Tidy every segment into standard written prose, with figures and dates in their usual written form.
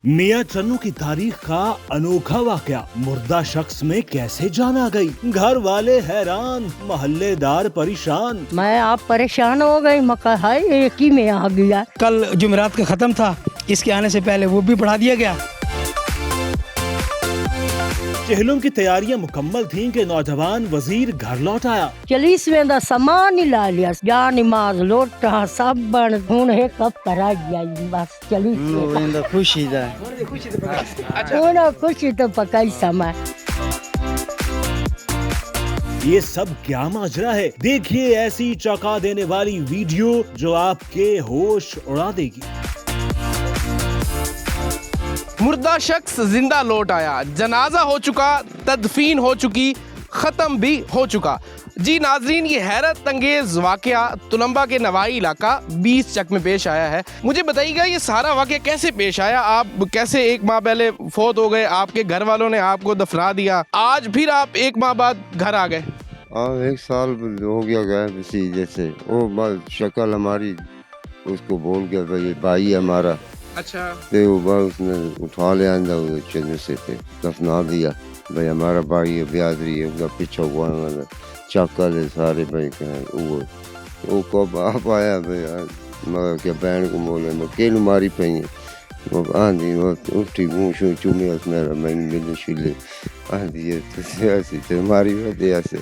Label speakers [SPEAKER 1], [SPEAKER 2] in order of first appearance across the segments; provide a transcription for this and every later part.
[SPEAKER 1] मियां चन्नू की तारीख का अनोखा वाकया, मुर्दा शख्स में कैसे जान आ गई। घर वाले हैरान, मोहल्लेदार परेशान।
[SPEAKER 2] मैं आप परेशान हो गई, मका हाय एक ही में आ गया।
[SPEAKER 3] कल जुमेरात का ख़त्म था, इसके आने से पहले वो भी बढ़ा दिया गया।
[SPEAKER 1] चहलुम की तैयारियां मुकम्मल थीं कि नौजवान वजीर घर लौट आया।
[SPEAKER 2] चलीसवें दा सामान ही ला लिया, जा नमाज लोटा सब बन हुन है कब करा गया बस चलीसवें
[SPEAKER 3] खुशी दा
[SPEAKER 2] खुशी तो पकाई समय।
[SPEAKER 1] ये सब क्या माजरा है, देखिए ऐसी चौंका देने वाली वीडियो जो आपके होश उड़ा देगी।
[SPEAKER 4] मुर्दा शख्स जिंदा लौट आया, जनाजा हो चुका, तदफीन हो चुकी, ख़त्म भी हो चुका। जी नाजरीन, ये हैरत अंगेज़ वाक़या तुलंबा के नवाई इलाका 20 चक में पेश आया है। मुझे बताइएगा ये सारा वाक़या कैसे पेश आया, आप कैसे एक माह पहले फौत हो गए, आपके घर वालों ने आपको दफना दिया, आज फिर आप एक माह बाद घर आ गए।
[SPEAKER 5] हाँ, 1 साल हो गया गए इसी जैसे वो शक्ल हमारी उसको बोल गया भाई भाई हमारा।
[SPEAKER 4] अच्छा,
[SPEAKER 5] तो वो उसने उठा ले आंदा चन्नू से थे दफना दिया भाई हमारा भाई है बियादरी है उसका पीछा हुआ चाका ले सारे भाई कहें वो कब आप आया भाई मगर क्या बहन को बोले मैं केलू मारी पई वो आंधी वो उठी मुँह शू चूमे मेरा मैंने मिले शुले आंधी ऐसी तो मारी वजह ऐसे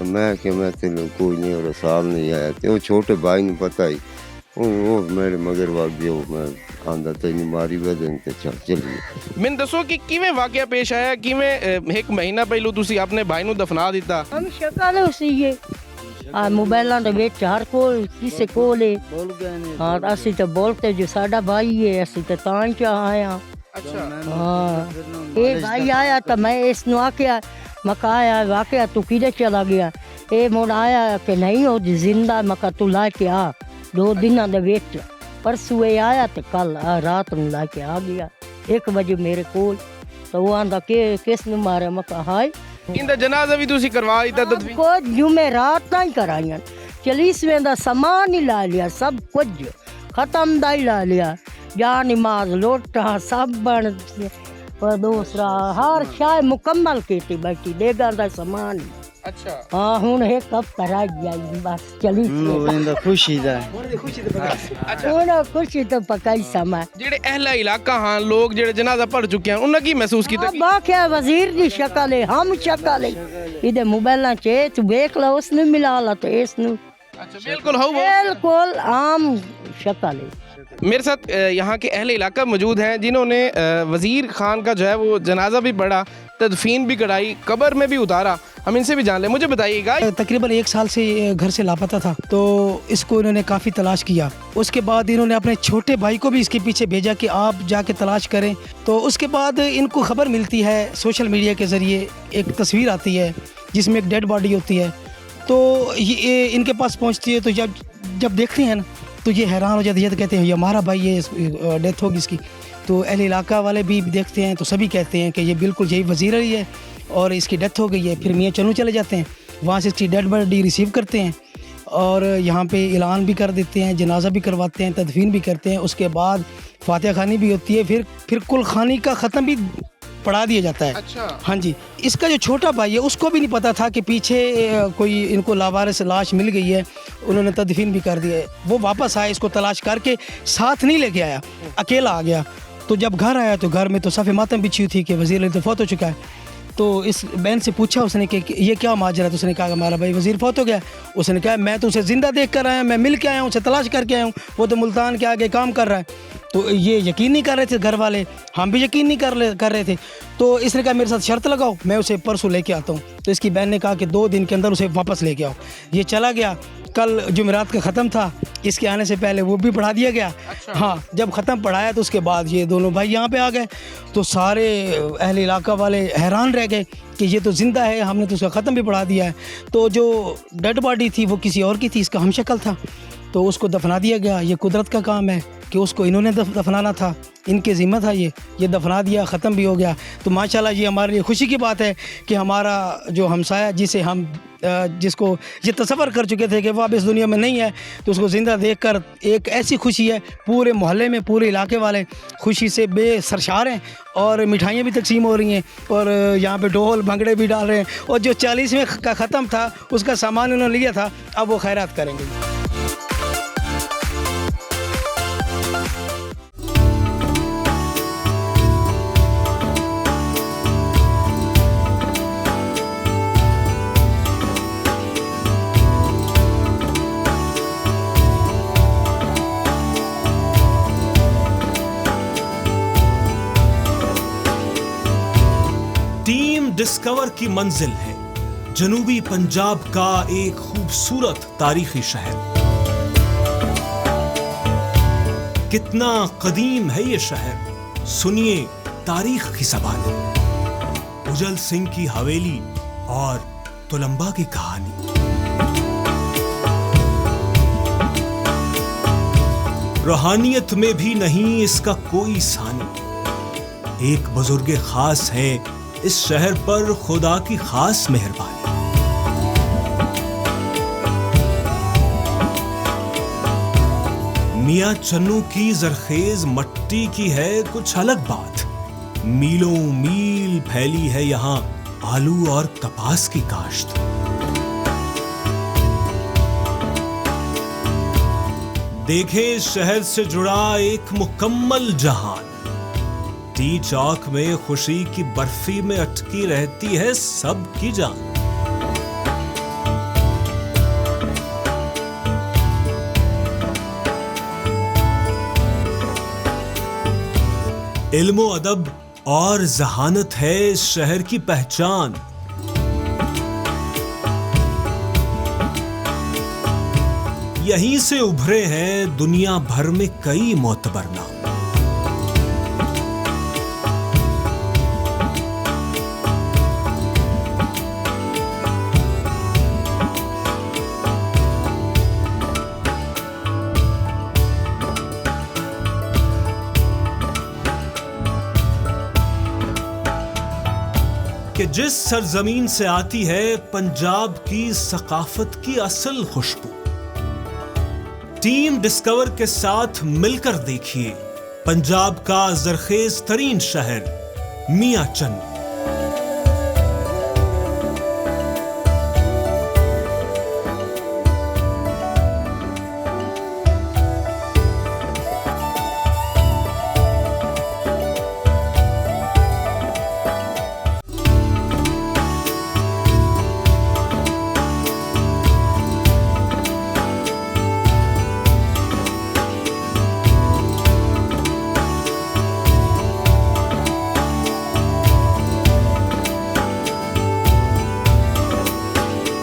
[SPEAKER 5] मैं कि मैं तेन कोई नहीं और साल नहीं आया तो वो छोटे भाई ने पता ही वो मेरे मगर वग गया मैं आंदा तेन मारी वजह ते चलिए।
[SPEAKER 4] मैंने दसो कि किवें वाक़या पेश आया, किवें एक महीना पहलू तुसी अपने भाई नू दफना दिता।
[SPEAKER 2] हम शक्ल उसी ये आ मोबाइलां दे विच हर कोल किसे कोल है। हां असि तो बोलते जो साडा भाई है, असि तो तां च आया।
[SPEAKER 4] अच्छा,
[SPEAKER 2] हाँ ये भाई आया तो मैं इसनु आख्या मका आया वाकया तू किधर चला गया, ये मुड़ आया कि नहीं हो जिंदा, मका तू ला के आ 2 दिन दे विच। परसों ये आया तो कल रात में ला के आ गया 1 बजे मेरे कोल। तो वो आंदा के किसने मारे, मका हाय
[SPEAKER 4] इंदा जनाजा भी तुसी करवा दिता तदफीन।
[SPEAKER 2] को जुमेरात नहीं कराइया, चलीसवें दा सामान ही ला लिया, सब कुछ खत्म दा ही ला लिया, जा नमाज लोटा सब बन और दूसरा हर शाय मुकम्मल की बैठी देगा दा सामान।
[SPEAKER 4] अच्छा,
[SPEAKER 2] हाँ हुन है कब करा गया बस चलीसवें
[SPEAKER 3] खुशी दा
[SPEAKER 4] अच्छा।
[SPEAKER 2] खुशी तो पकाई समय।
[SPEAKER 4] जेड़े अहला इलाका हाँ लोग जेड़े जनाजा पढ़ चुके हैं उन्हें की महसूस किया?
[SPEAKER 2] बाकी वजीर दी शक्ल है, हम शक्ल है इधे मोबाइल चे तू देख लो, उसने मिला ला तो इसनु
[SPEAKER 4] अच्छा, बिल्कुल हो वो।
[SPEAKER 2] बिल्कुल आम शक्ल है।
[SPEAKER 4] मेरे साथ यहाँ के अहले इलाका मौजूद हैं जिन्होंने वज़ीर खान का जो है वो जनाजा भी पढ़ा, तदफीन भी कराई, कब्र में भी उतारा। हम इनसे भी जान लें। मुझे बताइएगा,
[SPEAKER 3] तकरीबन 1 साल से घर से लापता था, तो इसको इन्होंने काफ़ी तलाश किया। उसके बाद इन्होंने अपने छोटे भाई को भी इसके पीछे भेजा कि आप जाके तलाश करें। तो उसके बाद इनको खबर मिलती है सोशल मीडिया के ज़रिए, एक तस्वीर आती है जिसमें एक डेड बॉडी होती है, तो ये इनके पास पहुँचती है। तो जब देखते हैं ना तो ये हैरान हो जाते हैं, तो कहते हैं ये हमारा भाई, ये डेथ होगी इसकी। तो अहले इलाका वाले भी देखते हैं तो सभी कहते हैं कि ये बिल्कुल यही वज़ीर ही है और इसकी डेथ हो गई है। फिर मियां चन्नू चले जाते हैं, वहाँ से इसकी डेड बॉडी रिसीव करते हैं और यहाँ पे ऐलान भी कर देते हैं, जनाजा भी करवाते हैं, तदफीन भी करते हैं। उसके बाद फातिहा खानी भी होती है, फिर कुल खानी का ख़त्म भी पढ़ा दिया जाता है।
[SPEAKER 4] अच्छा,
[SPEAKER 3] हाँ जी। इसका जो छोटा भाई है उसको भी नहीं पता था कि पीछे कोई इनको लावारिस लाश मिल गई है, उन्होंने तदफीन भी कर दिया है। वो वापस आया, इसको तलाश करके साथ नहीं लेके आया, अकेला आ गया। तो जब घर आया तो घर में तो सफ़े मातम बिछी हुई थी कि वज़ीर तो फौत हो चुका है। तो इस बहन से पूछा उसने कि ये क्या माजरा है, तो उसने कहा कि हमारा भाई वज़ीर फौत हो गया। उसने कहा मैं तो उसे ज़िंदा देख कर आया, मैं मिल के आया हूँ, उसे तलाश करके आया हूँ, वो तो मुल्तान के आगे काम कर रहा है। तो ये यकीन नहीं कर रहे थे घर वाले, हम भी यकीन नहीं कर रहे थे। तो इसने कहा मेरे साथ शर्त लगाओ, मैं उसे परसों लेके आता हूँ। तो इसकी बहन ने कहा कि 2 दिन के अंदर उसे वापस लेके आओ। ये चला गया, कल जुमेरात का ख़त्म था, इसके आने से पहले वो भी बढ़ा दिया गया।
[SPEAKER 4] अच्छा।
[SPEAKER 3] हाँ, जब ख़त्म पढ़ाया तो उसके बाद ये दोनों भाई यहाँ पे आ गए। तो सारे अहले इलाका वाले हैरान रह गए कि ये तो ज़िंदा है, हमने तो उसका ख़त्म भी पढ़ा दिया है। तो जो डेड बॉडी थी वो किसी और की थी, इसका हमशक्ल था, तो उसको दफना दिया गया। ये कुदरत का काम है। कि उसको इन्होंने दफनाना था, इनके ज़िम्मा था, ये दफना दिया, ख़त्म भी हो गया। तो माशाल्लाह ये हमारे लिए खुशी की बात है कि हमारा जो हमसाया जिसको ये तसव्वुर कर चुके थे कि वो अब इस दुनिया में नहीं है, तो उसको ज़िंदा देखकर एक ऐसी खुशी है, पूरे मोहल्ले में, पूरे इलाके वाले खुशी से बेसरशार हैं और मिठाइयाँ भी तकसीम हो रही हैं और यहाँ पे ढोल भंगड़े भी डाल रहे हैं। और जो 40वें का ख़त्म था उसका सामान उन्होंने लिया था, अब वो खैरात करेंगे।
[SPEAKER 1] टीम डिस्कवर की मंजिल है जनूबी पंजाब का एक खूबसूरत तारीखी शहर। कितना कदीम है ये शहर, सुनिए तारीख की ज़बानी, उजल सिंह की हवेली और तुलंबा की कहानी। रूहानियत में भी नहीं इसका कोई सानी। एक बुजुर्ग खास है इस शहर पर खुदा की खास मेहरबानी। मियां चन्नू की जरखेज मट्टी की है कुछ अलग बात। मीलों मील फैली है यहाँ आलू और कपास की काश्त। देखें इस शहर से जुड़ा एक मुकम्मल जहान। टी चौक में खुशी की बर्फी में अटकी रहती है सबकी जान। इल्मो अदब और जहानत है इस शहर की पहचान। यहीं से उभरे हैं दुनिया भर में कई मोतबर नाम। कि जिस सरजमीन से आती है पंजाब की सकाफत की असल खुशबू। टीम डिस्कवर के साथ मिलकर देखिए पंजाब का जरखेज तरीन शहर मियां चन्नू।